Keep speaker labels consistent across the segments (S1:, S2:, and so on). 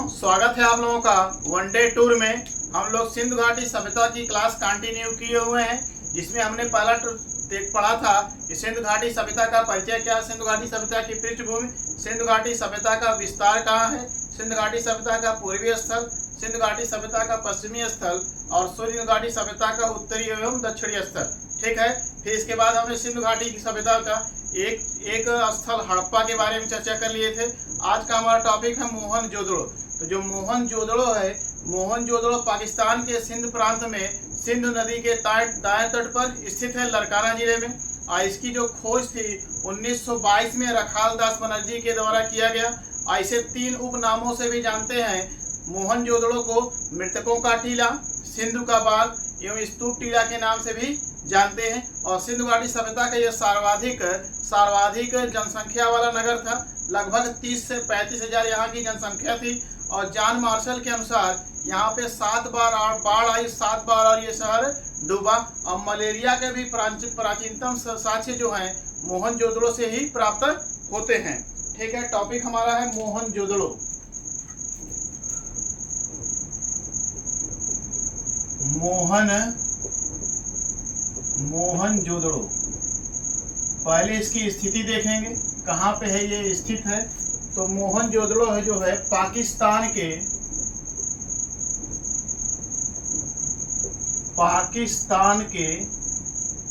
S1: स्वागत है आप लोगों का वनडे टूर में। हम लोग सिंधु घाटी सभ्यता की क्लास कंटिन्यू किए हुए हैं, जिसमें हमने पहला पढ़ा था कि सिंधु घाटी सभ्यता का परिचय क्या है, सिंधु घाटी सभ्यता की पृष्ठभूमि, सिंधु घाटी सभ्यता का विस्तार कहाँ है, सिंधु घाटी सभ्यता का पूर्वी स्थल, सिंधु घाटी सभ्यता का पश्चिमी स्थल और सिंधु घाटी सभ्यता का उत्तरी एवं दक्षिणी स्थल। ठीक है। फिर इसके बाद हमने सिंधु घाटी की सभ्यता का एक स्थल हड़प्पा के बारे में चर्चा कर लिए थे। आज का हमारा टॉपिक है मोहनजोदड़ो। तो जो मोहनजोदड़ो है, मोहनजोदड़ो पाकिस्तान के सिंध प्रांत में सिंधु नदी के दाएं तट पर स्थित है, लरकाना जिले में। और इसकी जो खोज थी 1922 में रखाल दास बनर्जी के द्वारा किया गया। ऐसे 3 उपनामों से भी जानते हैं मोहनजोदड़ो को। मृतकों का टीला, सिंधु का बाग एवं स्तूप टीला के नाम से भी जानते हैं। और सिंधु घाटी सभ्यता का यह सर्वाधिक जनसंख्या वाला नगर था। लगभग 30 से 35 हजार यहाँ की जनसंख्या थी। और जॉन मार्शल के अनुसार यहाँ पे 7 बार बाढ़ आई, 7 बार और ये शहर डूबा। और मलेरिया के भी प्राचीनतम साक्ष्य जो हैं मोहनजोदड़ो से ही प्राप्त होते हैं। ठीक है। टॉपिक हमारा है मोहनजोदड़ो। मोहनजोदड़ो पहले इसकी स्थिति देखेंगे, कहाँ पे है ये स्थित है। तो मोहनजोदड़ो है जो है पाकिस्तान के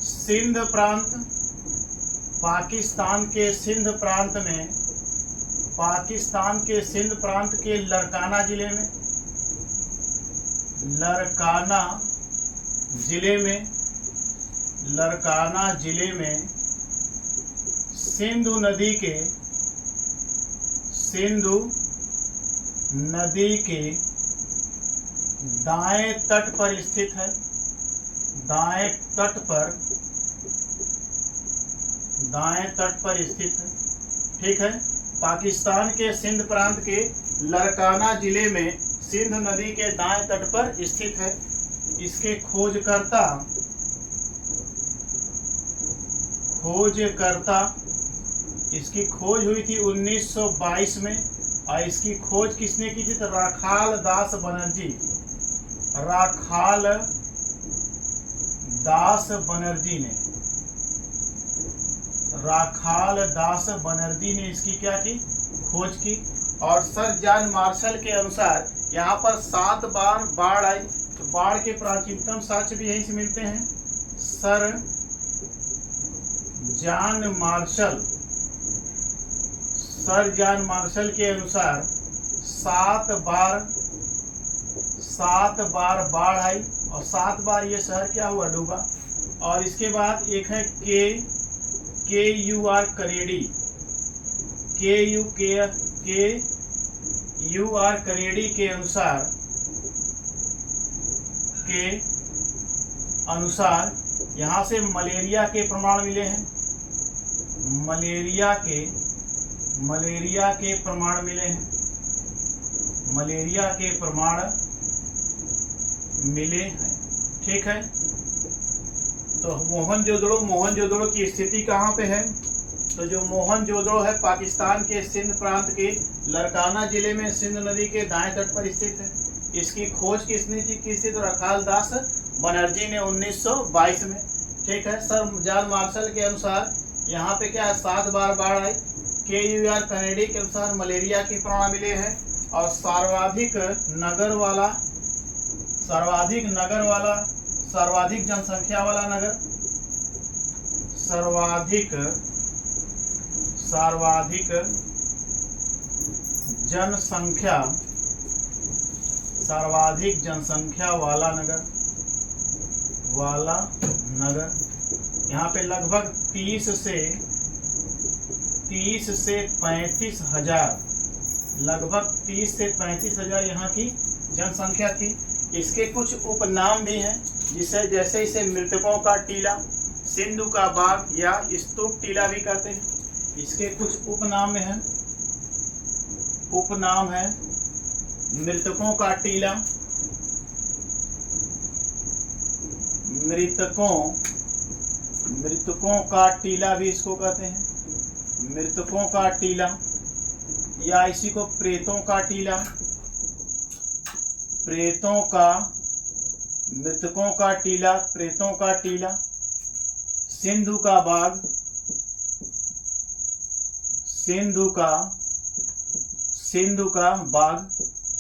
S1: सिंध प्रांत, पाकिस्तान के सिंध प्रांत के लरकाना जिले में सिंधु नदी के दाएं तट पर स्थित है। ठीक है। पाकिस्तान के सिंध प्रांत के लरकाना जिले में सिंधु नदी के दाएं तट पर स्थित है। इसके खोजकर्ता इसकी खोज हुई थी 1922 में। और इसकी खोज किसने की थी? तो राखाल दास बनर्जी ने इसकी क्या की? खोज की। और सर जॉन मार्शल के अनुसार यहाँ पर 7 बार बाढ़ आई। तो बाढ़ के प्राचीनतम साक्ष्य भी यहीं से मिलते हैं। सर जॉन मार्शल के अनुसार 7 बार बाढ़ आई और 7 बार ये शहर क्या हुआ? डूबा। और इसके बाद एक है KUR करेडी के अनुसार यहाँ से मलेरिया के प्रमाण मिले हैं। मलेरिया के प्रमाण मिले हैं। ठीक है। तो मोहनजोदड़ो की स्थिति कहाँ पे है? तो जो मोहनजोदड़ो है पाकिस्तान के सिंध प्रांत के लरकाना जिले में सिंधु नदी के दाएं तट पर स्थित है। इसकी खोज किसने की थी? तो रखाल दास बनर्जी ने 1922 में। ठीक है। सर जॉन मार्शल के अनुसार यहाँ पे क्या है? 7 बार बाढ़ आई। KUR कनेडी के अनुसार मलेरिया के प्रमाण मिले हैं। और सर्वाधिक जनसंख्या वाला नगर, सर्वाधिक जनसंख्या वाला नगर यहाँ पे लगभग 30 से 35 हजार यहाँ की जनसंख्या थी। इसके कुछ उपनाम भी हैं, जैसे इसे मृतकों का टीला, सिंधु का बाग या स्तूप टीला भी कहते हैं। इसके कुछ उपनाम है मृतकों का टीला, मृतकों का टीला भी इसको कहते हैं। मृतकों का टीला या इसी को प्रेतों का टीला प्रेतों का, मृतकों का टीला, प्रेतों का टीला, सिंधु का बाग, सिंधु का बाग,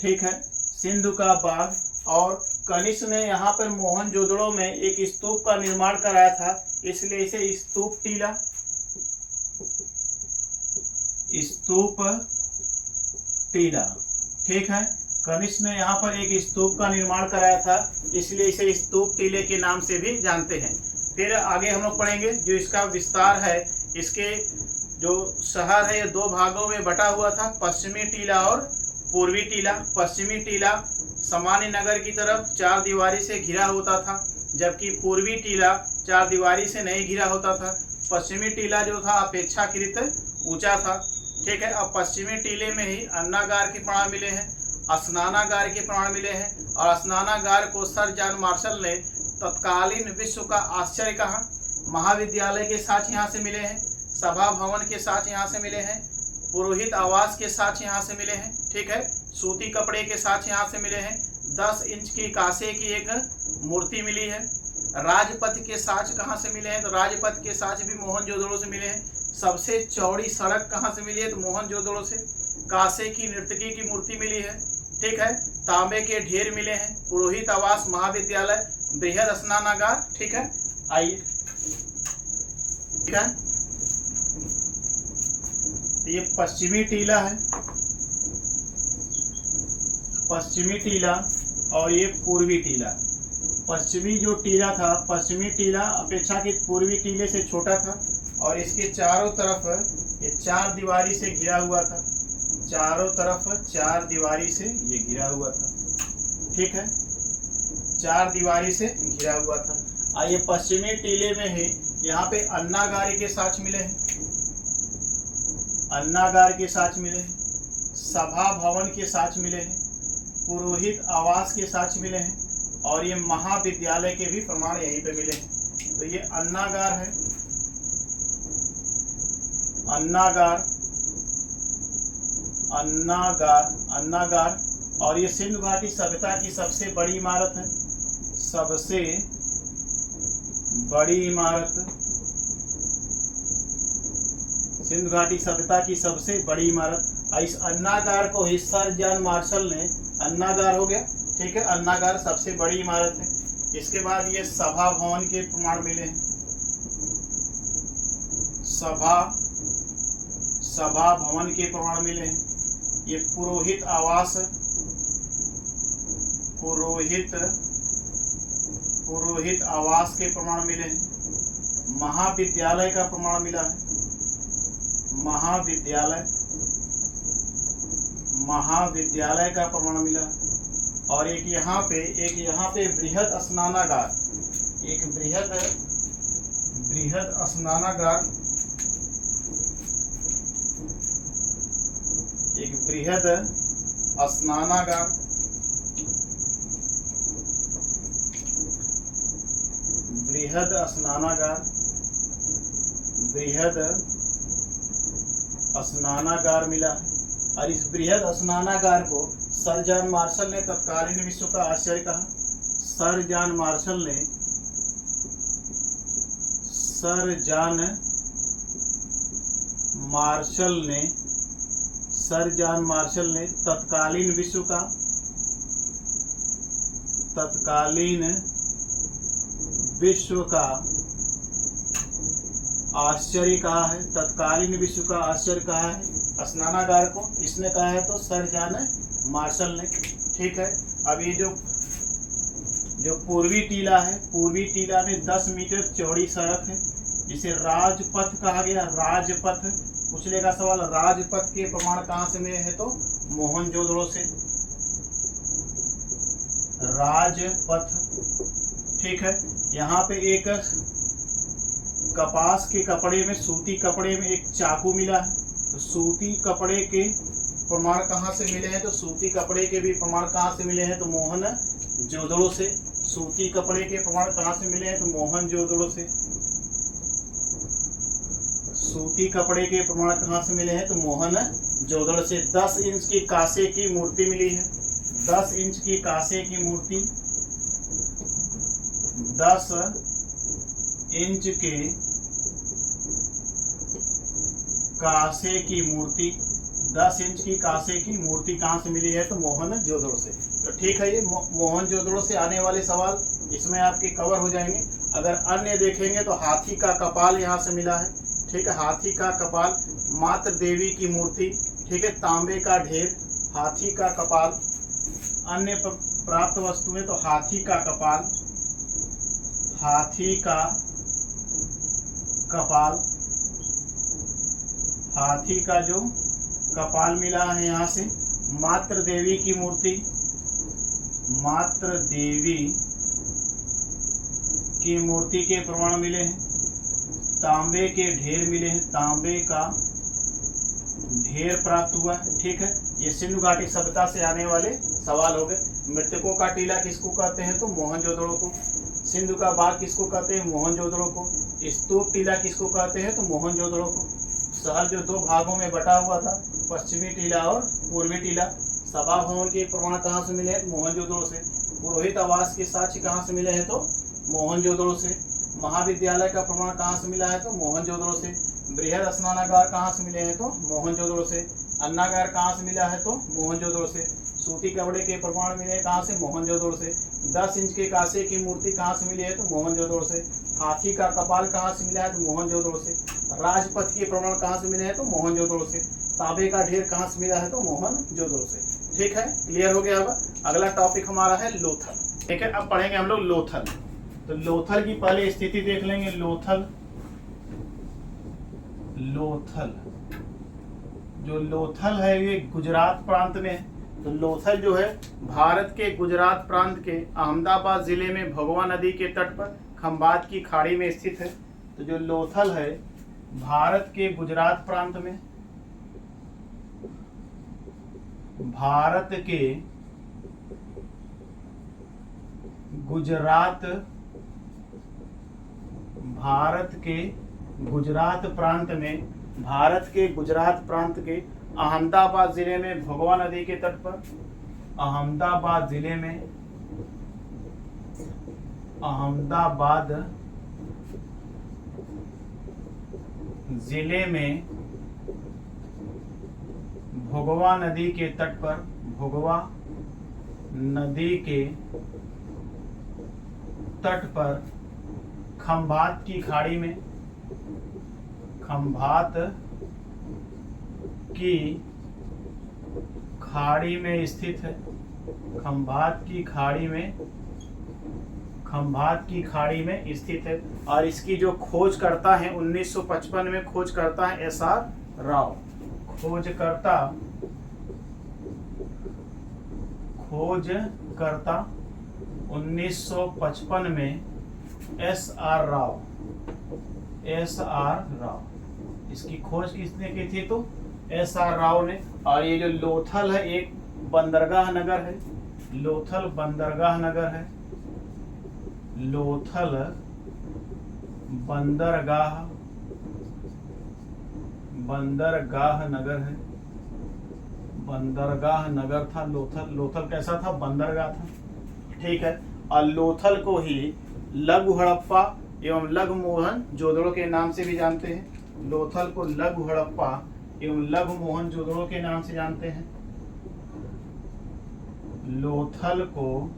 S1: ठीक है, सिंधु का बाग। और कनिष्क ने यहाँ पर मोहनजोदड़ो में एक स्तूप का निर्माण कराया था, इसलिए इसे स्तूप टीला, स्तूप टीला, ठीक है। कनिष्क ने यहाँ पर एक स्तूप का निर्माण कराया था, इसलिए इसे स्तूप टीले के नाम से भी जानते हैं। फिर आगे हम लोग पढ़ेंगे जो इसका विस्तार है। इसके जो शहर है ये दो भागों में बटा हुआ था, पश्चिमी टीला और पूर्वी टीला। पश्चिमी टीला सामान्य नगर की तरफ चार दीवारी से घिरा होता था, जबकि पूर्वी टीला चार दीवारी से नहीं घिरा होता था। पश्चिमी टीला जो था अपेक्षाकृत ऊंचा था, ठीक है। अब पश्चिमी टीले में ही अन्नागार के प्रमाण मिले हैं, स्नानागार के प्रमाण मिले हैं, और स्नानागार को सर जॉन मार्शल ने तत्कालीन विश्व का आश्चर्य कहा। महाविद्यालय के साक्ष्य यहाँ से मिले हैं, सभा भवन के साक्ष्य यहाँ से मिले हैं, पुरोहित आवास के साक्ष्य यहाँ से मिले हैं, ठीक है। सूती कपड़े के साक्ष्य यहाँ से मिले हैं। 10 इंच की कांसे की एक मूर्ति मिली है। राजपथ के साक्ष्य कहाँ से मिले हैं? तो राजपथ के साक्ष्य भी मोहनजोदड़ो से मिले हैं। सबसे चौड़ी सड़क कहाँ से मिली है? तो मोहनजोदड़ो से। कांसे की नर्तकी की मूर्ति मिली है, ठीक है। तांबे के ढेर मिले हैं। पुरोहित आवास, महाविद्यालय, बृहद स्नानागार, ठीक है। आइए, ठीक है। ये पश्चिमी टीला है, पश्चिमी टीला, और ये पूर्वी टीला। पश्चिमी जो टीला था, पश्चिमी टीला अपेक्षाकृत पूर्वी टीले से छोटा था, और इसके चारों तरफ ये चार दीवारी से घिरा हुआ था। चारों तरफ चार दीवारी से ये घिरा हुआ था, ठीक है। चार दीवारी से घिरा हुआ था। आइए, पश्चिमी टीले में ही यहाँ पे अन्नागार के साक्ष्य मिले हैं, अन्नागार के साक्ष्य मिले हैं, सभा भवन के साक्ष्य मिले हैं, पुरोहित आवास के साक्ष्य मिले हैं, और ये महाविद्यालय के भी प्रमाण यहीं पे मिले हैं। तो ये अन्नागार है, अन्नागार, अन्नागार, अन्नागार। और ये सिंधु घाटी सभ्यता की सबसे बड़ी इमारत है, सबसे बड़ी इमारत, सिंधु घाटी सभ्यता की सबसे बड़ी इमारत। इस अन्नागार को ही सर जॉन मार्शल ने, अन्नागार हो गया, ठीक है, अन्नागार सबसे बड़ी इमारत है। इसके बाद ये सभा भवन के प्रमाण मिले हैं, सभा भवन के प्रमाण मिले हैं। ये पुरोहित आवास, पुरोहित आवास के प्रमाण मिले हैं। महाविद्यालय का प्रमाण मिला है, महाविद्यालय का प्रमाण मिला है। और एक यहाँ पे बृहद स्नानागार, एक बृहद स्नानागार, एक बृहद स्नानागार, बृहद स्नानागार, बृहद स्नानागार मिला है। और इस बृहद स्नानागार को सर जॉन मार्शल ने तत्कालीन विश्व का आश्चर्य कहा। सर जॉन मार्शल ने तत्कालीन विश्व का आश्चर्य कहा है, तत्कालीन विश्व का आश्चर्य कहा है स्नानागार को। किसने कहा है? तो सर जॉन मार्शल ने, ठीक है। अब ये जो पूर्वी टीला है, पूर्वी टीला में 10 मीटर चौड़ी सड़क है, जिसे राजपथ कहा गया। राजपथ पूछने का सवाल, राजपथ के प्रमाण कहाँ से मिले हैं? तो मोहनजोदड़ो से, राजपथ, ठीक है। यहाँ पे एक कपास के कपड़े में, सूती कपड़े में एक चाकू मिला है। तो सूती कपड़े के प्रमाण कहाँ से मिले हैं? तो सूती कपड़े के भी प्रमाण कहाँ से मिले हैं? तो मोहनजोदड़ो से। सूती कपड़े के प्रमाण कहाँ से मिले हैं? तो मोहनजोदड़ो से। सूती कपड़े के प्रमाण कहाँ से मिले हैं? तो मोहनजोदड़ो से। 10 इंच की कांसे की मूर्ति मिली है, 10 इंच की कांसे की मूर्ति, 10 इंच के कांसे की मूर्ति, 10 इंच की कांसे की मूर्ति कहाँ से मिली है? तो मोहनजोदड़ो से। तो ठीक है, ये मोहनजोदड़ो से आने वाले सवाल इसमें आपके कवर हो जाएंगे। अगर अन्य देखेंगे तो हाथी का कपाल यहाँ से मिला है, ठीक है, हाथी का कपाल, मातृ देवी की मूर्ति, ठीक है, तांबे का ढेर, हाथी का कपाल। अन्य प्राप्त वस्तुएं तो हाथी का कपाल, हाथी का कपाल, हाथी का जो कपाल मिला है यहाँ से, मातृ देवी की मूर्ति, मातृ देवी की मूर्ति के प्रमाण मिले हैं, तांबे के ढेर मिले हैं, तांबे का ढेर प्राप्त हुआ है, ठीक है। ये सिंधु घाटी सभ्यता से आने वाले सवाल हो गए। मृतकों का टीला किसको कहते हैं? तो मोहनजोदड़ो को। सिंधु का बाग किसको कहते हैं? मोहनजोदड़ो को। स्तूप टीला किसको कहते हैं? तो मोहनजोदड़ो को। शहर जो 2 भागों में बटा हुआ था, पश्चिमी टीला और पूर्वी टीला। सभा भवन के प्रमाण कहाँ से मिले हैं? मोहनजोदड़ो से। पुरोहित आवास के साक्ष्य कहाँ से मिले हैं? तो मोहनजोदड़ो से। महाविद्यालय का प्रमाण कहाँ से मिला है? तो मोहनजोदड़ो से। बृहद स्नानागार कहाँ से मिले हैं? तो मोहनजोदड़ो से। अन्नागार कहाँ से मिला है? तो मोहनजोदड़ो से। सूती कपड़े के प्रमाण मिले कहाँ से? मोहनजोदड़ो से। 10 इंच के कांसे की मूर्ति कहाँ से मिली है? तो मोहनजोदड़ो से। हाथी का कपाल कहाँ से मिला है? तो मोहनजोदड़ो से। राजपथ के प्रमाण कहाँ से मिले हैं? तो मोहनजोदड़ो से। तांबे का ढेर कहाँ से मिला है? तो मोहनजोदड़ो से। ठीक है, क्लियर हो गया होगा। अगला टॉपिक हमारा है लोथल। ठीक है, अब पढ़ेंगे हम लोग लोथल। तो लोथल की पहले स्थिति देख लेंगे। लोथल, लोथल जो लोथल है ये गुजरात प्रांत में है। तो लोथल जो है भारत के गुजरात प्रांत के अहमदाबाद जिले में भगवा नदी के तट पर खंभात की खाड़ी में स्थित है। तो जो लोथल है भारत के गुजरात प्रांत में, भारत के गुजरात, भारत के गुजरात प्रांत में, भारत के गुजरात प्रांत के अहमदाबाद जिले में भगवा नदी के तट पर, अहमदाबाद जिले में, अहमदाबाद जिले में भगवा नदी के तट पर, भगवा नदी के तट पर खंभात की खाड़ी में, खंभात की खाड़ी में स्थित है। खंभात की खाड़ी में, खंभात की खाड़ी में स्थित है। और इसकी जो खोज करता है 1955 में खोज करता है SR राव। खोजकर्ता 1955 में SR राव, SR राव। इसकी खोज किसने की थी? तो SR राव ने। और ये जो लोथल है एक बंदरगाह नगर है। लोथल बंदरगाह नगर है। लोथल बंदरगाह, बंदरगाह नगर है। बंदरगाह नगर था लोथल। लोथल कैसा था? बंदरगाह था। ठीक है। और लोथल को ही लघु हड़प्पा एवं लघु मोहनजोदड़ो के नाम से भी जानते हैं। लोथल को लघु हड़प्पा एवं लघु मोहनजोदड़ो के नाम से जानते हैं। लोथल को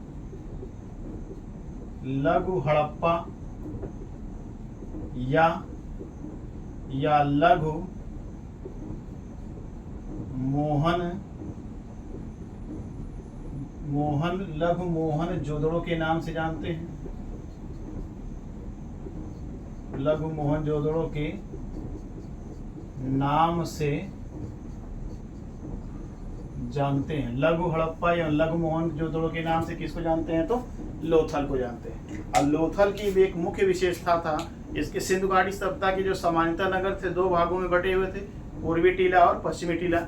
S1: लघु हड़प्पा या लघु लघु मोहनजोदड़ो के नाम से जानते हैं। लघु मोहनजोदड़ो के नाम से जानते हैं। लघु हड़प्पा या लघु मोहनजोदड़ो के नाम से किसको जानते हैं? तो लोथल को जानते हैं। और लोथल की एक मुख्य विशेषता था, इसके सिंधु घाटी सभ्यता के जो सामान्यतः नगर थे 2 भागों में बटे हुए थे, पूर्वी टीला और पश्चिमी टीला।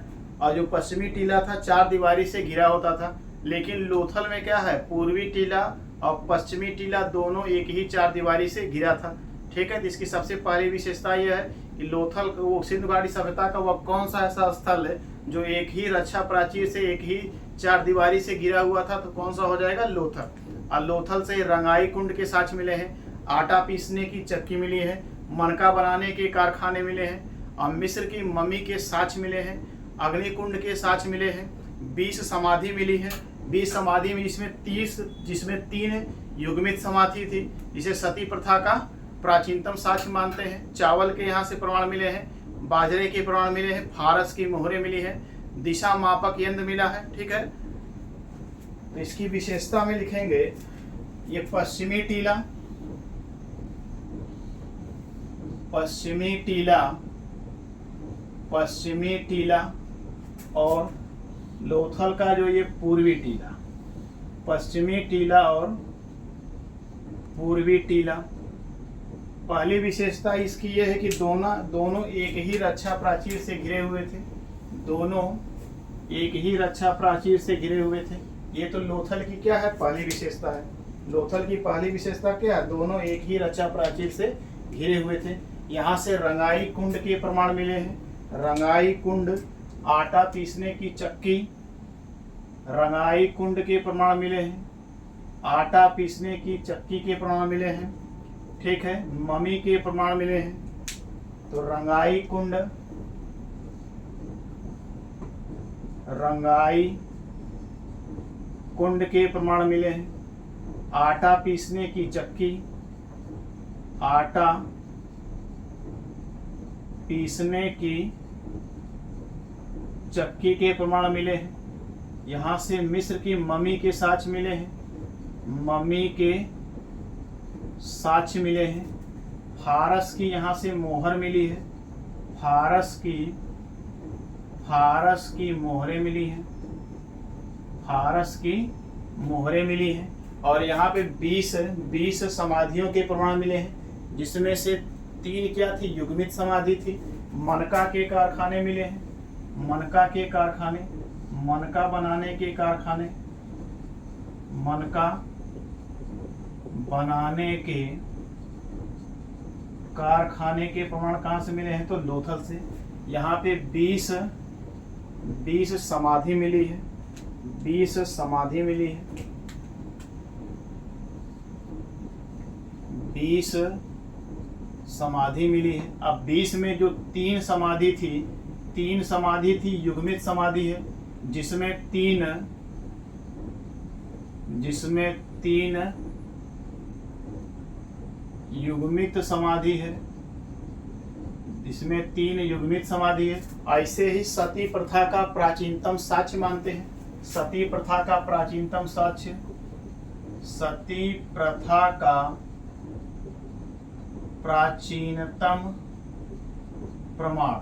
S1: और जो पश्चिमी टीला था 4 दीवारी से घिरा होता था, लेकिन लोथल में क्या है, पूर्वी टीला और पश्चिमी टीला दोनों एक ही 4 दीवारी से घिरा था। ठीक है। तो इसकी सबसे पहली विशेषता यह है कि लोथल वो सिंधु घाटी सभ्यता का वह कौन सा ऐसा स्थल है जो एक ही रक्षा प्राचीर से, एक ही चार दीवारी से घिरा हुआ था, तो कौन सा हो जाएगा, लोथल। और लोथल से रंगाई कुंड के साक्ष्य मिले हैं, आटा पीसने की चक्की मिली है, मनका बनाने के कारखाने मिले हैं, और मिस्र की मम्मी के साक्ष्य मिले हैं, अग्निकुंड के साक्ष्य मिले हैं, 20 समाधि मिली है। 20 समाधि में जिसमें 3 युग्मित समाधि थी, जिसे सती प्रथा का प्राचीनतम साक्ष्य मानते हैं। चावल के यहाँ से प्रमाण मिले हैं, बाजरे के प्रमाण मिले हैं, फारस की मोहरें मिली है, दिशा मापक यंत्र मिला है। ठीक है, तो इसकी विशेषता में लिखेंगे, ये पश्चिमी टीला और लोथल का जो ये पूर्वी टीला, पश्चिमी टीला और पूर्वी टीला। पहली विशेषता इसकी यह है कि दोनों एक ही रक्षा प्राचीर से घिरे हुए थे, दोनों एक ही रक्षा प्राचीर से घिरे हुए थे। ये तो लोथल की क्या है, पहली विशेषता है। लोथल की पहली विशेषता क्या है, दोनों एक ही रक्षा प्राचीर से घिरे हुए थे। यहाँ से रंगाई कुंड के प्रमाण मिले हैं, रंगाई कुंड, आटा पीसने की चक्की, रंगाई कुंड के प्रमाण मिले हैं, आटा पीसने की चक्की के प्रमाण मिले हैं। ठीक है, मम्मी के प्रमाण मिले हैं, तो रंगाई कुंड के प्रमाण मिले हैं, आटा पीसने की चक्की, आटा पीसने की चक्की के प्रमाण मिले हैं। यहाँ से मिस्र की मम्मी के साक्ष्य मिले हैं, मम्मी के साक्ष्य मिले हैं। फारस की यहाँ से मोहर मिली है, फारस की मोहरें मिली हैं, फारस की मोहरें मिली हैं। और यहाँ पे 20 समाधियों के प्रमाण मिले हैं, जिसमें से 3 क्या थी, युग्मित समाधि थी। मनका के कारखाने मिले हैं, मनका बनाने के कारखाने, मनका बनाने के कारखाने के प्रमाण कहाँ से मिले हैं, तो लोथल से। यहाँ पे 20 समाधि मिली है, 20 समाधि मिली है, 20 समाधि मिली है। अब 20 में जो 3 समाधि थी युग्मित समाधि है, जिसमें 3 युग्मित समाधि है, इसमें 3 युग्मित समाधि है। ऐसे ही सती प्रथा का प्राचीनतम साक्ष्य मानते हैं, सती प्रथा का प्राचीनतम साक्ष्य, सती प्रथा का प्राचीनतम प्रमाण,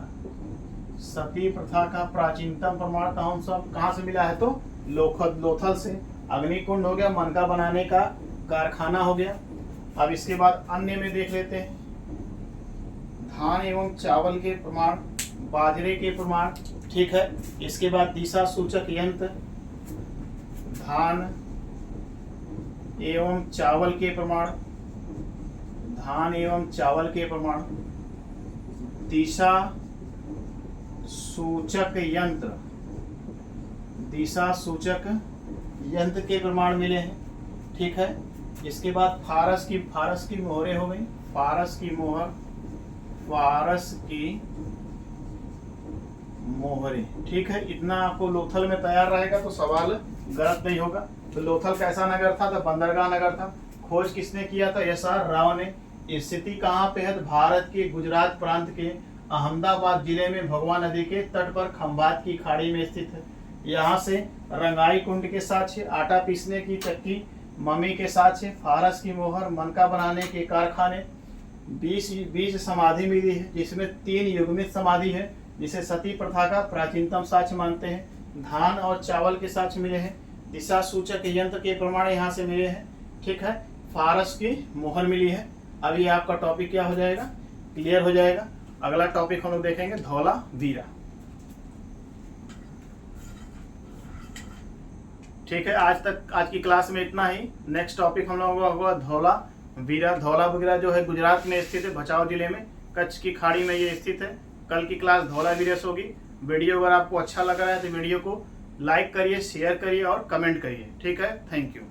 S1: सती प्रथा का प्राचीनतम प्रमाण कहाँ से मिला है, तो लोथल से। अग्निकुंड हो गया, मनका बनाने का कारखाना हो गया। अब इसके बाद अन्य में देख लेते हैं, धान एवं चावल के प्रमाण, बाजरे के प्रमाण। ठीक है, इसके बाद दिशा सूचक यंत्र, धान एवं चावल के प्रमाण, धान एवं चावल के प्रमाण। दिशा सूचक यंत्र, दिशा सूचक यंत्र के प्रमाण मिले हैं। ठीक है, इसके बाद फारस की मोहरें हो गई, फारस की मोहरें। ठीक है, इतना आपको लोथल में तैयार रहेगा तो सवाल गलत नहीं होगा। तो लोथल कैसा नगर था, तो बंदरगाह नगर था। खोज किसने किया था, एस.आर. राव ने। स्थिति कहाँ पे है, भारत के गुजरात प्रांत के अहमदाबाद जिले में भगवा नदी के तट पर खंभात की खाड़ी में स्थित है। यहाँ से रंगाई कुंड के साक्ष्य, आटा पीसने की चक्की, मम्मी के साक्ष्य, फारस की मोहर, मनका बनाने के कारखाने। 20 समाधि मिली है, जिसमें 3 युग्मित समाधि है, जिसे सती प्रथा का प्राचीनतम साक्ष्य मानते हैं। धान और चावल के साक्ष्य मिले हैं। दिशा सूचक यंत्र के प्रमाण यहाँ से मिले हैं। ठीक है, फारस की मोहर मिली है। अभी आपका टॉपिक क्या हो जाएगा, क्लियर हो जाएगा। अगला टॉपिक हम लोग देखेंगे धौलावीरा। ठीक है, आज की क्लास में इतना ही। नेक्स्ट टॉपिक हम लोगों का होगा धौलावीरा। धौलावीरा जो है गुजरात में स्थित है, भचाऊ जिले में, कच्छ की खाड़ी में ये स्थित है। कल की क्लास धौलावीरा से होगी। वीडियो अगर आपको अच्छा लग रहा है तो वीडियो को लाइक करिए, शेयर करिए और कमेंट करिए। ठीक है, थैंक यू।